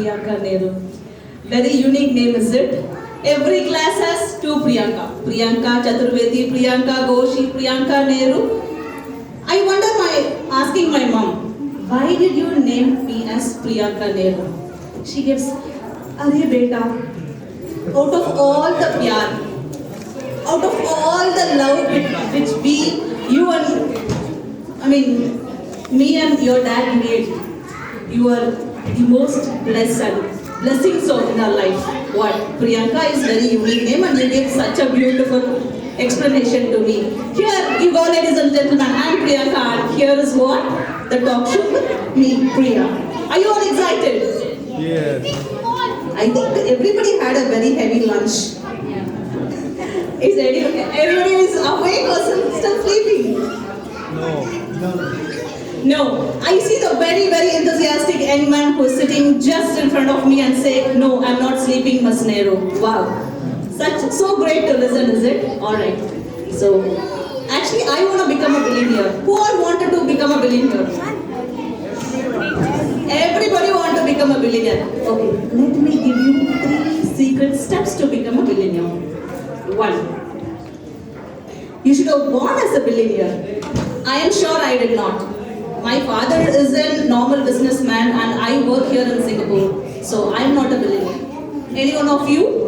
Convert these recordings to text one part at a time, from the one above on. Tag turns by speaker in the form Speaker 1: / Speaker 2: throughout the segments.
Speaker 1: Priyanka Nehru. Very unique name, is it? Every class has two Priyanka. Priyanka Chaturvedi, Priyanka Goshi, Priyanka Nehru. I wonder asking my mom, why did you name me as Priyanka Nehru? She gives, Are beta, out of all the pyar, out of all the love which me and your dad gave, you are the most blessings of our life. What? Priyanka is very unique name and you gave such a beautiful explanation to me. Here you go, ladies and gentlemen, I am Priyanka and here is what? The talk show with me, Priya. Are you all excited?
Speaker 2: Yes.
Speaker 1: I think everybody had a very heavy lunch. Is everybody is awake or still sleeping? No. I see the very, very enthusiastic young man who is sitting just in front of me and say, no, I'm not sleeping, Ms. Nehru. Wow. So great to listen, is it? Alright. So, actually I want to become a billionaire. Who all wanted to become a billionaire? Everybody want to become a billionaire. Okay, let me give you 3 secret steps to become a billionaire. 1. You should have born as a billionaire. I am sure I did not. My father is a normal businessman and I work here in Singapore. So I am not a billionaire. Any one of you?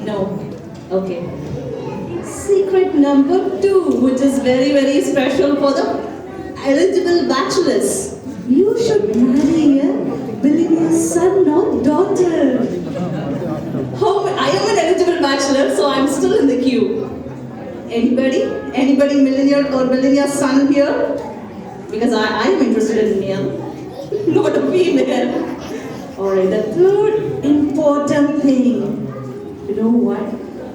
Speaker 1: No. Okay. Secret number 2, which is very, very special for the eligible bachelors. You should marry a billionaire's son or daughter. I am an eligible bachelor, so I am still in the queue. Anybody? Anybody millionaire or billionaire's son here? Because I am interested in male, not a female. Alright, the 3rd important thing. You know what?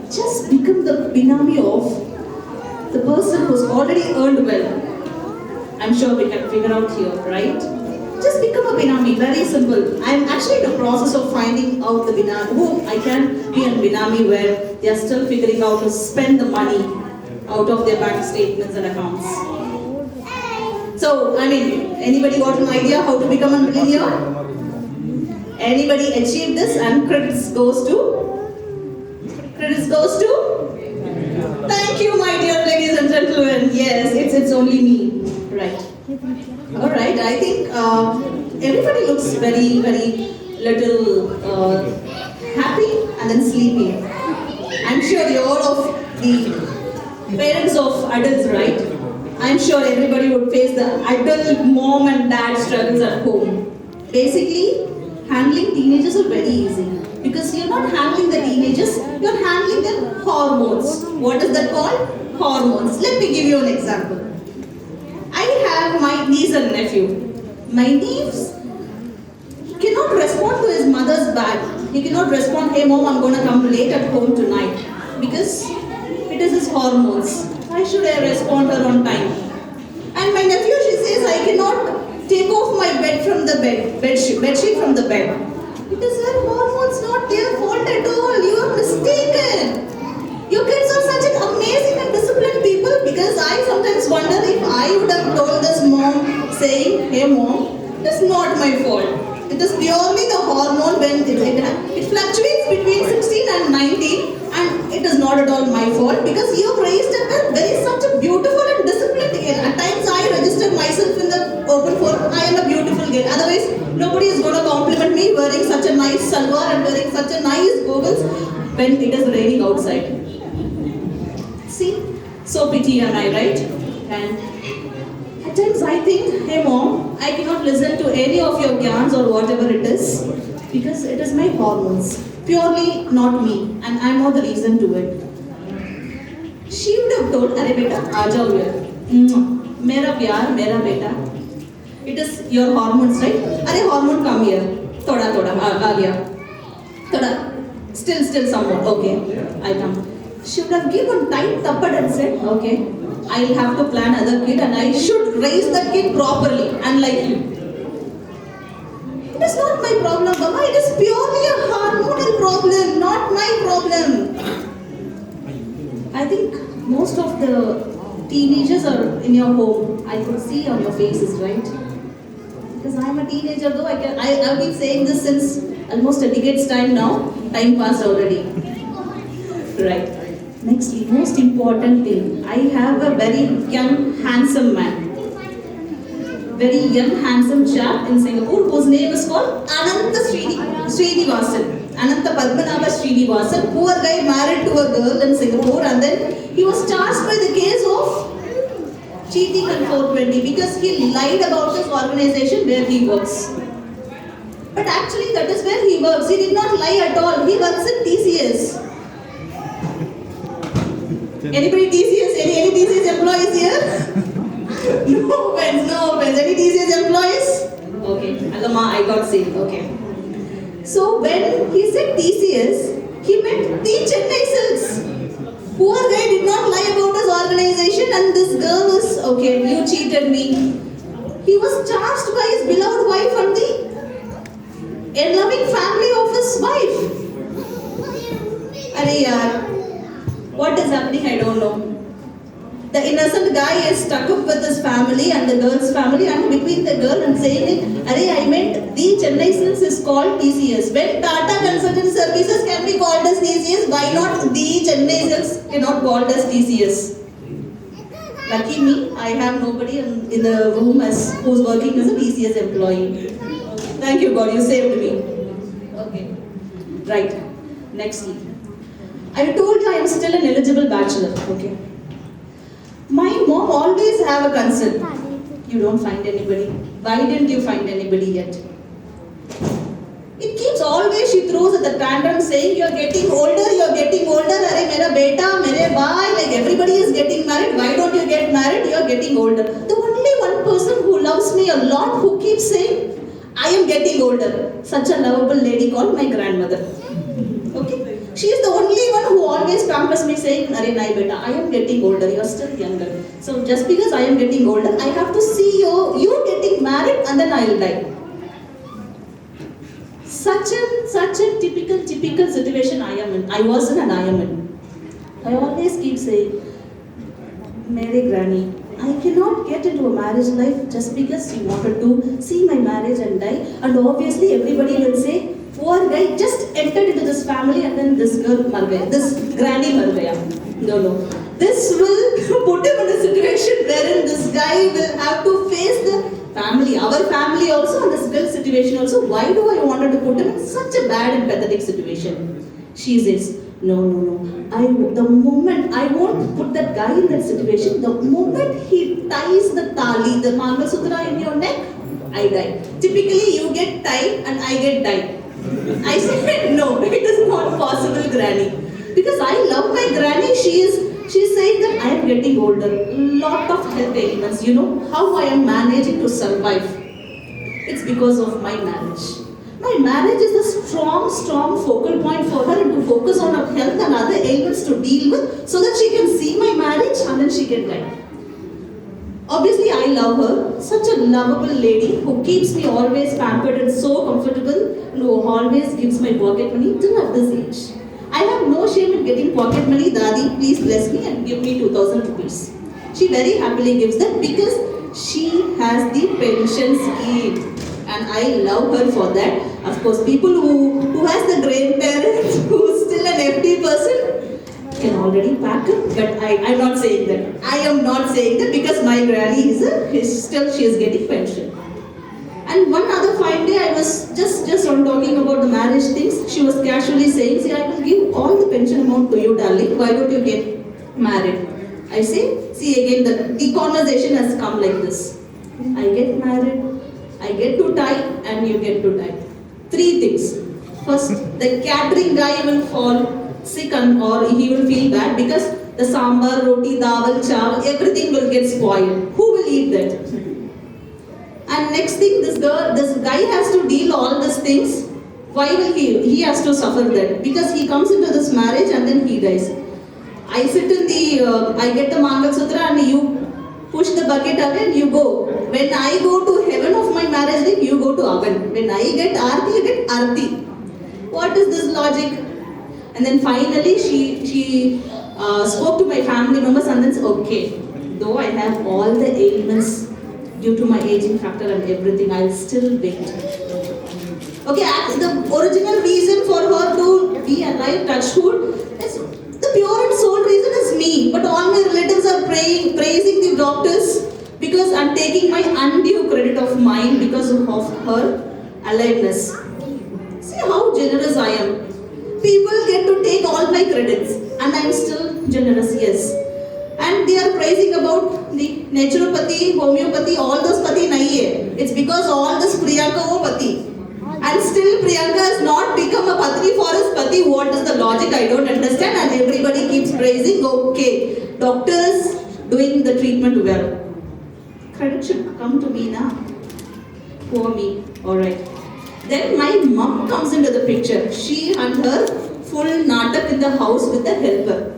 Speaker 1: Just become the binami of the person who's already earned well. I'm sure we can figure out here, right? Just become a binami, very simple. I'm actually in the process of finding out the binami, who I can be a binami where they are still figuring out to spend the money out of their bank statements and accounts. So, anybody got an idea how to become a billionaire? Anybody achieved this and credits goes to? Thank you, my dear ladies and gentlemen. Yes, it's only me. Right. Alright, I think everybody looks very, very little happy and then sleepy. I'm sure you're all of the parents of adults, right? I'm sure everybody would face the adult mom and dad struggles at home. Basically, handling teenagers is very easy. Because you're not handling the teenagers, you're handling their hormones. What is that called? Hormones. Let me give you an example. I have my niece and nephew. My niece cannot respond to his mother's bag. He cannot respond, hey mom, I'm going to come late at home tonight. Because it is his hormones. Why should I respond her on time? And my nephew, she says, I cannot take off my bed from the bedsheet from the bed. It is her hormones, not their fault at all. You are mistaken. Your kids are such an amazing and disciplined people because I sometimes wonder if I would have told this mom saying, hey mom, it is not my fault. It is purely the hormone when it fluctuates between 16 and 19 and it is not at all my fault because you have raised a very such a beautiful and disciplined girl. At times I register myself in the open forum, I am a beautiful girl. Otherwise, nobody is going to compliment me wearing such a nice salwar and wearing such a nice goggles when it is raining outside. See, so pity am I, right? And at times I think, hey mom, I cannot listen to any of your gyans or whatever it is because it is my hormones. Purely not me and I am not the reason to it. She would have told, Arey beta, aa jao here. Mera pyar, mera beta. It is your hormones, right? Arey hormone come here. Thoda, aa gaya. Thoda, still somewhat. Okay, I come. She would have given tight tappad and said, okay, I'll have to plan another kid and I should raise that kid properly, unlike you. It is not my problem, Mama. It is purely a hormonal problem, not my problem. I think most of the teenagers are in your home. I could see on your faces, right? Because I'm a teenager though, I've been saying this since almost a decade's time now. Time passed already. Right. Nextly, most important thing, I have a very young, handsome man. Very young, handsome chap in Singapore whose name is called Srinivasan. Ananta Padmanabha Srinivasan. Poor guy married to a girl in Singapore and then he was charged by the case of cheating on 420 because he lied about his organization where he works. But actually that is where he works. He did not lie at all. He works in TCS. Anybody TCS? Any TCS employees here? No offense, no offense. Any TCS employees? Okay, Alama, I got sick. Okay. So when he said TCS, he meant the Chennai Silks. Poor guy did not lie about his organization and this girl was, okay, you cheated me. He was charged by his beloved wife and the loving family of his wife. Arey yaar, what is happening? I don't know. The innocent guy is stuck up with his family and the girl's family and between the girl and saying, Arey, I meant the Chennai Silks is called TCS. When Tata Consulting Services can be called as TCS, why not the Chennai Silks cannot called as TCS? Lucky me, I have nobody in the room who's working as a TCS employee. Thank you God, you saved me. Okay. Right. Next. I told you I am still an eligible bachelor. Okay. My mom always have a concern. You don't find anybody. Why didn't you find anybody yet? It keeps always, she throws at the tantrum saying, you're getting older. Arey mera beta, mere bhai, like everybody is getting married. Why don't you get married? You're getting older. The only one person who loves me a lot, who keeps saying, I am getting older. Such a lovable lady called my grandmother. Okay. She is the only one who always pampers me saying, Arey nai beta, I am getting older, you are still younger. So just because I am getting older, I have to see you getting married and then I will die. Such a typical situation I am in. I was in and I am in. I always keep saying, Mary Granny, I cannot get into a marriage life just because you wanted to see my marriage and die. And obviously everybody will say, poor guy just entered into this family and then this girl mar gaya, this granny mar gaya. No. This will put him in a situation wherein this guy will have to face the family, our family also and this girl's situation also. Why do I wanted to put him in such a bad and pathetic situation? She says, no. The moment I won't put that guy in that situation, the moment he ties the tali, the Mangal Sutra in your neck, I die. Typically you get tied and I get died. I said, no, it is not possible, Granny. Because I love my Granny, she's saying that I am getting older. Lot of health ailments, you know, how I am managing to survive. It's because of my marriage. My marriage is a strong focal point for her and to focus on her health and other ailments to deal with so that she can see my marriage and then she can die. Obviously, I love her. Such a lovable lady who keeps me always pampered and so comfortable and who always gives my pocket money till at this age. I have no shame in getting pocket money. Dadi, please bless me and give me 2,000 rupees. She very happily gives that because she has the pension scheme. And I love her for that. Of course, people who has the grandparents, who's still an FD person, can already pack it, but I'm not saying that. I am not saying that because my granny she is getting pension. And one other fine day, I was just on talking about the marriage things. She was casually saying, see, I will give all the pension amount to you, darling. Why don't you get married? I say, see again, the conversation has come like this. I get married, I get to die, and you get to die. 3 things. First, the catering guy will fall sick or he will feel bad because the sambar, roti, dawal, chawal, everything will get spoiled. Who will eat that? And next thing, this guy has to deal all these things. Why will he has to suffer that? Because he comes into this marriage and then he dies. I sit in I get the Mangal Sutra and you push the bucket away and you go. When I go to heaven of my marriage day, you go to oven. When I get Aarti, you get Aarti. What is this logic? And then finally she spoke to my family members and then said, okay, though I have all the ailments due to my aging factor and everything, I'll still wait. Okay, and the original reason for her to be alive, touch wood, is the pure and sole reason is me. But all my relatives are praising the doctors because I'm taking my undue credit of mine because of her aliveness. See how generous I am. People get to take all my credits and I'm still generous, yes. And they are praising about the naturopathy, homeopathy, all those pati nahi hai. It's because all this Priyanka ho pati. And still Priyanka has not become a patri for his pati. What is the logic? I don't understand. And everybody keeps praising, okay, doctor is doing the treatment well. Credit should come to me now. Poor me. Alright. Then my mom comes into the picture. She and her full natak in the house with the helper.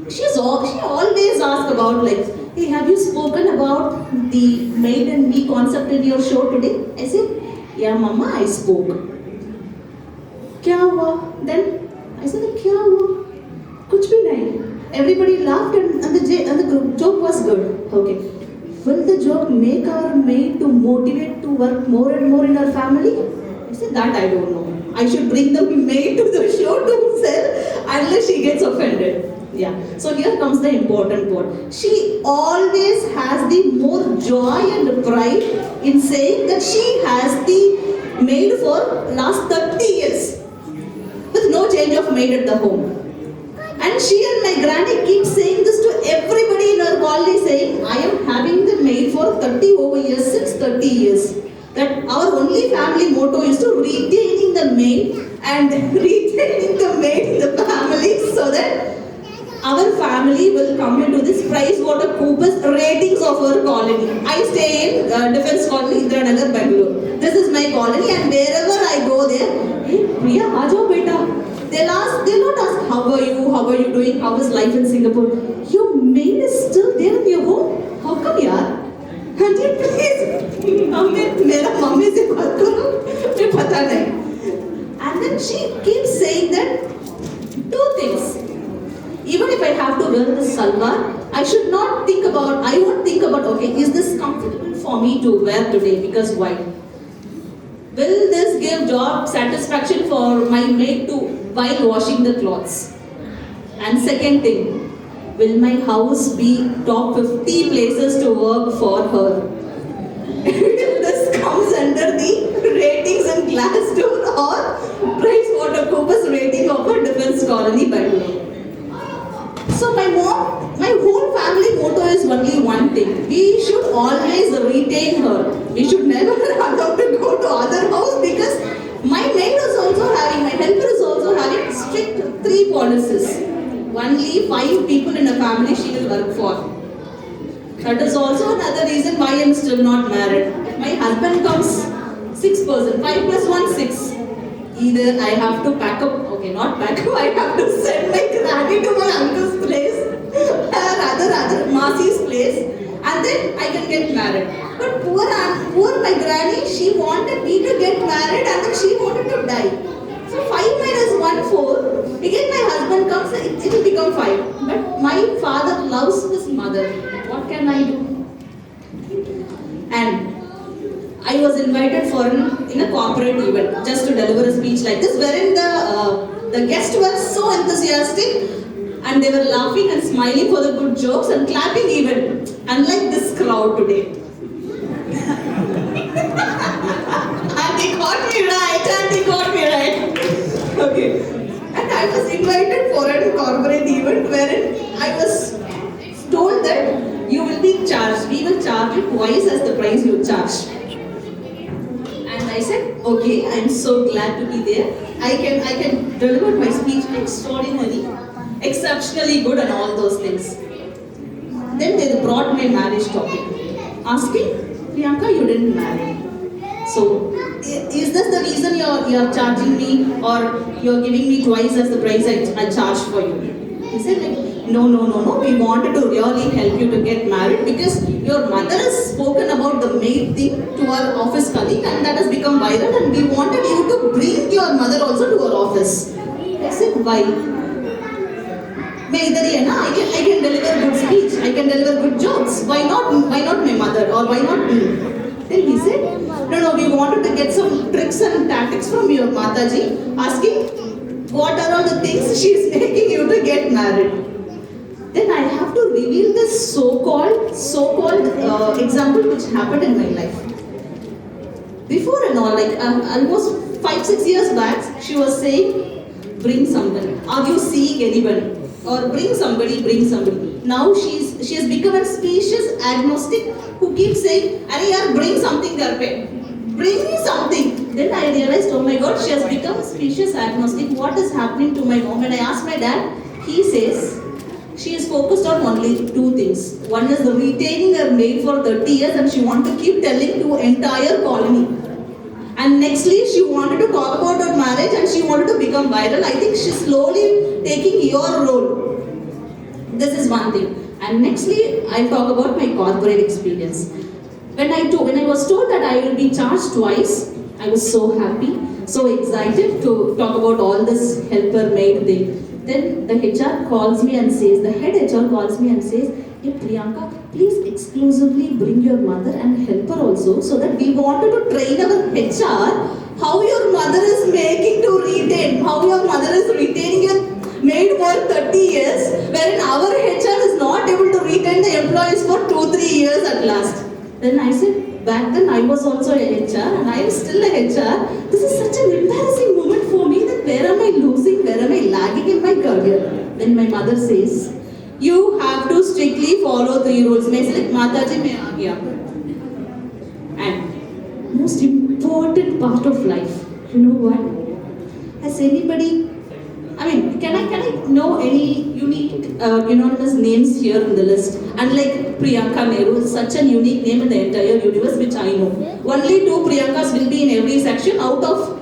Speaker 1: She always asks about like, hey, have you spoken about the maid and me concept in your show today? I said, yeah, mama, I spoke. Kya hua? Then I said, kya hua? Kuch bhi nahi. Everybody laughed and the joke was good. Okay. Will the joke make our maid to motivate to work more and more in our family? I said, that I don't know. I should bring the maid to the show to sell unless she gets offended. Yeah. So here comes the important part. She always has the more joy and pride in saying that she has the maid for last 30 years with no change of maid at the home. And she and my granny keep saying this to everybody in her colony, saying, I am having the maid for 30 over years, since 30 years. That our only family motto is to retaining the maid and retaining the maid in the family so that our family will come into this PricewaterhouseCoopers ratings of our colony. I stay in Defense Colony, Indiranagar, Bangalore. This is my colony and wherever I go there, hey Priya, aajo beta. They'll not ask, how are you doing, how is life in Singapore? Your maid is still there in your home? How come yaar? Auntie, please, mera mummy se baat karo, mujhe pata nahi. And then she keeps saying that two things. Even if I have to wear this salwar, I won't think about, okay, is this comfortable for me to wear today? Because why? Will this give job satisfaction for my maid while washing the clothes? And second thing, will my house be top 50 places to work for her? This comes under the ratings in Glassdoor or PricewaterhouseCoopers rating of a defense colony, Bangalore. So my whole family motto is only one thing. We should always retain her. We should never allow to go to other house because my maid is also having, my helper is also having strict 3 policies. Only 5 people in a family she will work for. That is also another reason why I am still not married. If my husband comes, 6 person, 5 plus 1, 6. Either I have to pack up, okay, not pack up, I have to send my granny to my uncle's place, or rather Masi's place, and then I can get married. But poor my granny, she wanted me to get married and then she wanted to die. So 5 minus 1, 4. Again my husband comes, it will become 5. But my father loves his mother. What can I do? And I was invited in a corporate event just to deliver a speech like this, wherein the guests were so enthusiastic and they were laughing and smiling for the good jokes and clapping even, unlike this crowd today. And they got me right. Okay. And I was invited for a corporate event wherein I was told that you will be charged. We will charge you twice as the price you charge. I said, okay, I'm so glad to be there. I can deliver my speech extraordinary, exceptionally good and all those things. Then they brought my marriage topic. Asking, Priyanka, you didn't marry. So, is this the reason you're charging me or you're giving me twice as the price I charge for you? He said, like, no, we wanted to really help you to get married because your mother has spoken about the maid thing to our office colleague and that has become viral and we wanted you to bring your mother also to our office. I said, why? I can deliver good speech, I can deliver good jokes. Why not my mother? or why not me? Then he said, no, we wanted to get some tricks and tactics from your Mataji, asking what are all the things she is making you to get married. Then I have to reveal this so-called example which happened in my life. Before and all, like almost 5-6 years back, she was saying, bring somebody. Are you seeing anybody? Or bring somebody, bring somebody. Now she has become a species agnostic who keeps saying, Arey yaar, bring something there, bring me something. Then I realized, oh my God, she has become species agnostic. What is happening to my mom? And I asked my dad, he says, she is focused on only two things. One is retaining her maid for 30 years and she wants to keep telling to entire colony. And nextly, she wanted to talk about her marriage and she wanted to become viral. I think she's slowly taking your role. This is one thing. And nextly, I'll talk about my corporate experience. When I was told that I will be charged twice, I was so happy, so excited to talk about all this helper maid thing. Then the HR calls me and says, the head HR calls me and says, hey Priyanka, please exclusively bring your mother and helper also, so that we wanted to train our HR how your mother is making to retain, how your mother is retaining your maid for 30 years, wherein our HR is not able to retain the employees for 2-3 years at last. Then I said, back then I was also a HR and I am still a HR. This is such an embarrassing moment for me that where am I losing, where am I lagging in my career? Then my mother says, you have to strictly follow 3 rules. मैं सिर्फ माताजी में आ गया. And most important part of life, you know what? Has anybody, I mean, can I know any unique unanimous names here in the list? Unlike Priyanka Nehru, is such a unique name in the entire universe which I know. Only 2 Priyankas will be in every section. Out of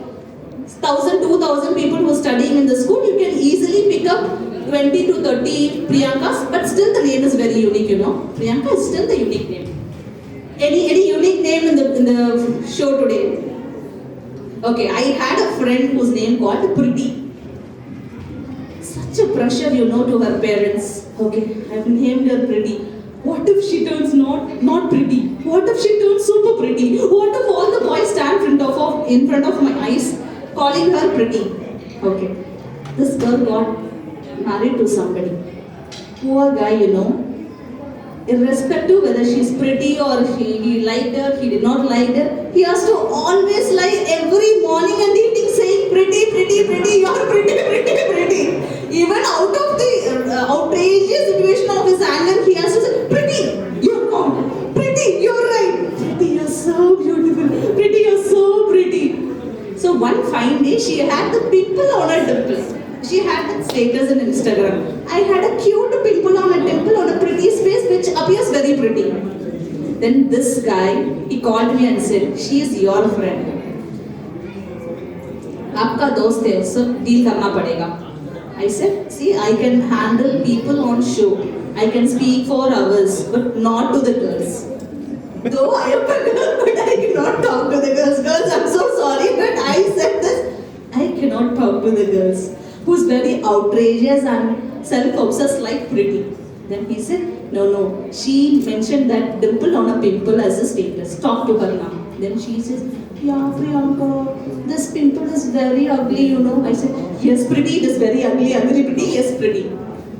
Speaker 1: 1,000-2,000 people who are studying in the school, you can easily pick up 20 to 30 Priyankas, but still the name is very unique, you know. Priyanka is still the unique name. Any unique name in the show today? Okay, I had a friend whose name called Pretty. Such a pressure, you know, to her parents. Okay, I've named her Pretty. What if she turns not pretty? What if she turns super pretty? What if all the boys stand in front of my eyes calling her Pretty? Okay, this girl got married to somebody. Poor guy, you know. Irrespective whether she's pretty or he liked her, he did not like her, he has to always lie every morning and evening saying, pretty, pretty, pretty, you're pretty, pretty, pretty. Even out of the outrageous situation of his anger, he has to say, pretty, you're wrong, pretty, you're right, pretty, you're so beautiful, pretty, you're so pretty. So one fine day, she had the pimple on her dimple. She had that status in Instagram. I had a cute pimple on a dimple on a pretty face which appears very pretty. Then this guy, he called me and said, she is your friend. Aapka dost hai, so deal karna padega. I said, see, I can handle people on show. I can speak for hours, but not to the girls. Though I am a girl, but I cannot talk to the girls. Girls, I'm so sorry, but I said this. I cannot talk to the girls. Who's very outrageous and self-obsessed like Pretty. Then he said, no, she mentioned that dimple on a pimple as a status. Talk to her now. Then she says, yeah, Priyanka, this pimple is very ugly, you know. I said, yes, Pretty, it is very ugly, Pretty, yes, Pretty.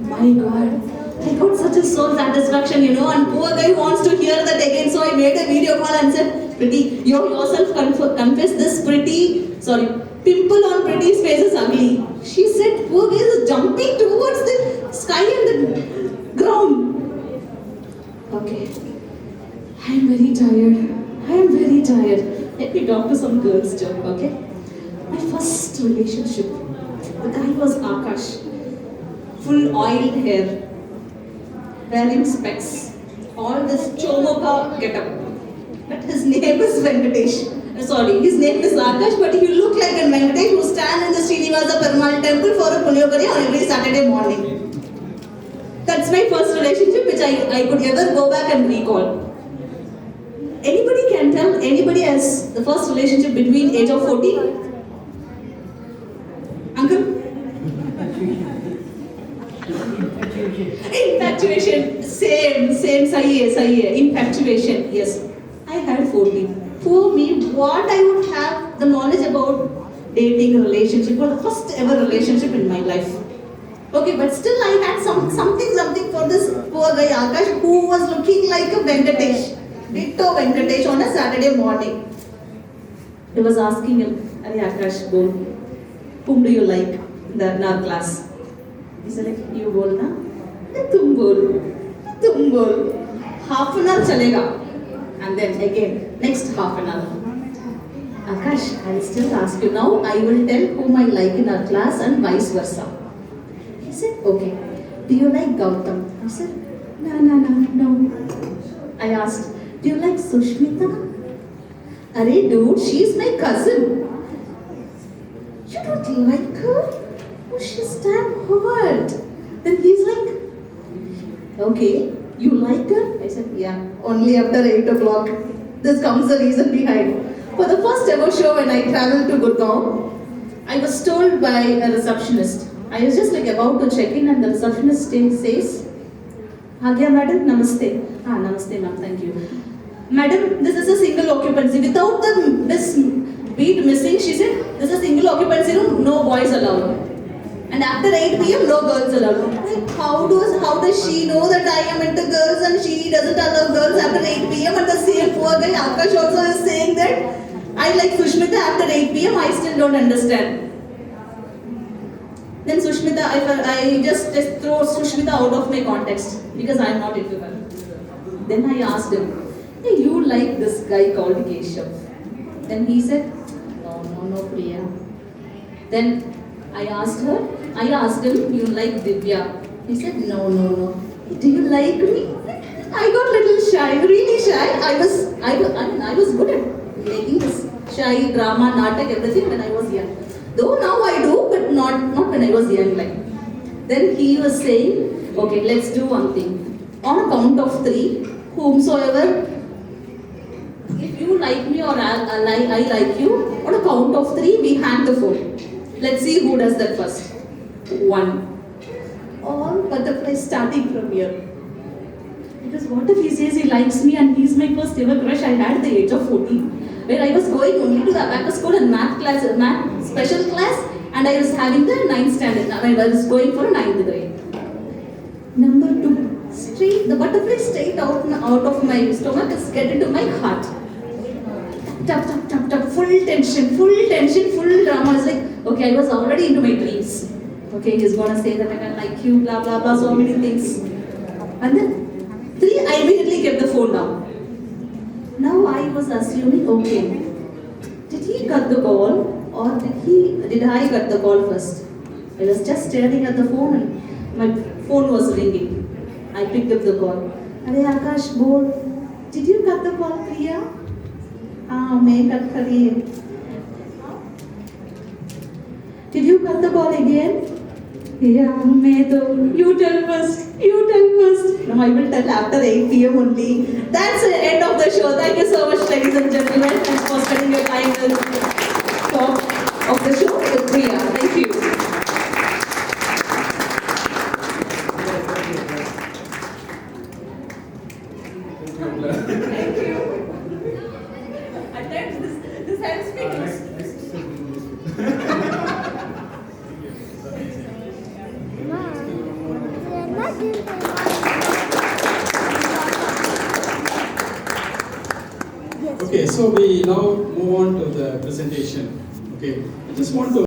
Speaker 1: My God, I got such a soul satisfaction, you know, and poor guy wants to hear that again. So I made a video call and said, Pretty, you yourself confess this pimple on Pretty's face is ugly. She said, poor guy is jumping towards the sky and the ground. Okay, I am very tired. Let me talk to some girls too, okay? My first relationship, the guy was Akash. Full oiled hair, wearing specs, all this chomoka getup. But his name is Venkatesh. His name is Akash, but he look like a Venkatesh who stand in the Srinivasa Perumal temple for a Pulyogari on every Saturday morning. That's my first relationship which I could ever go back and recall. Anybody can tell anybody has the first relationship between age of 40? Uncle? Infatuation, same. सही है, infatuation, yes. I had 14. For me, what I would have the knowledge about dating, relationship, was the first ever relationship in my life. Okay, but still I had something for this poor guy Akash who was looking like a Venkatesh, ditto Venkatesh on a Saturday morning. He was asking him, "Arey Akash, bol, whom do you like in our class?" He said, like, "You bol na, tum bol. Half an hour chalega." And then again, next half an hour. Akash, I'll still ask you now. I will tell whom I like in our class and vice versa. He said, okay. Do you like Gautam? I said, no. I asked, do you like Sushmita? Arey dude, she's my cousin. You don't like her? Oh, she's damn hot. Then he's like, okay, you like her? I said, yeah, only after 8 o'clock. This comes the reason behind. For the first ever show when I traveled to Gurgaon, I was told by a receptionist. I was just like about to check in and the receptionist says, "Agya madam, namaste." Namaste ma'am, thank you. Madam, this is a single occupancy. Without this beat missing, she said, this is a single occupancy room, no boys allowed. And after 8 p.m., no girls allowed. Like, how does she know that I am into girls and she doesn't allow girls after 8 p.m. And the same poor guy Akash also is saying that I like Sushmita after 8 p.m. I still don't understand. Then Sushmita, I just throw Sushmita out of my context because I am not into her. Then I asked him, hey, you like this guy called Keshav? Then he said, no, Priya. Then I asked him, you like Divya? He said, no. Do you like me? I got a little shy, really shy. I was good at making this shy drama, natak, everything when I was young. Though now I do, but not when I was young. Like. Then he was saying, okay, let's do one thing. On a count of 3, whomsoever, if you like me or I like you, on a count of 3, we hand the phone. Let's see who does that first. 1. All butterflies starting from here. Because what if he says he likes me and he's my first ever crush I had at the age of 14. Where I was going only to the abacus school and math special class, and I was having the 9th standard. I was going for a 9th grade. Number 2, straight, the butterfly straight out of my stomach is get into my heart. Tap, full tension, full drama. It's like, okay, I was already into my dreams. Okay, he's gonna say that I can like you, blah, blah, blah, so many things. And then 3, I immediately kept the phone down. Now I was assuming, okay, did he cut the call or did I cut the call first? I was just staring at the phone and my phone was ringing. I picked up the call. Arey Akash, bol, did you cut the call, Priya? Main cut kari. Did you cut the call again? Yeah, you tell first. No, I will tell after 8 p.m. only. That's the end of the show. Thank you so much, ladies and gentlemen. Thanks for spending your time with talk of the show with Priya. Thank you. Thank you. At times this helps me.
Speaker 2: Okay, so we now move on to the presentation. Okay, I just want to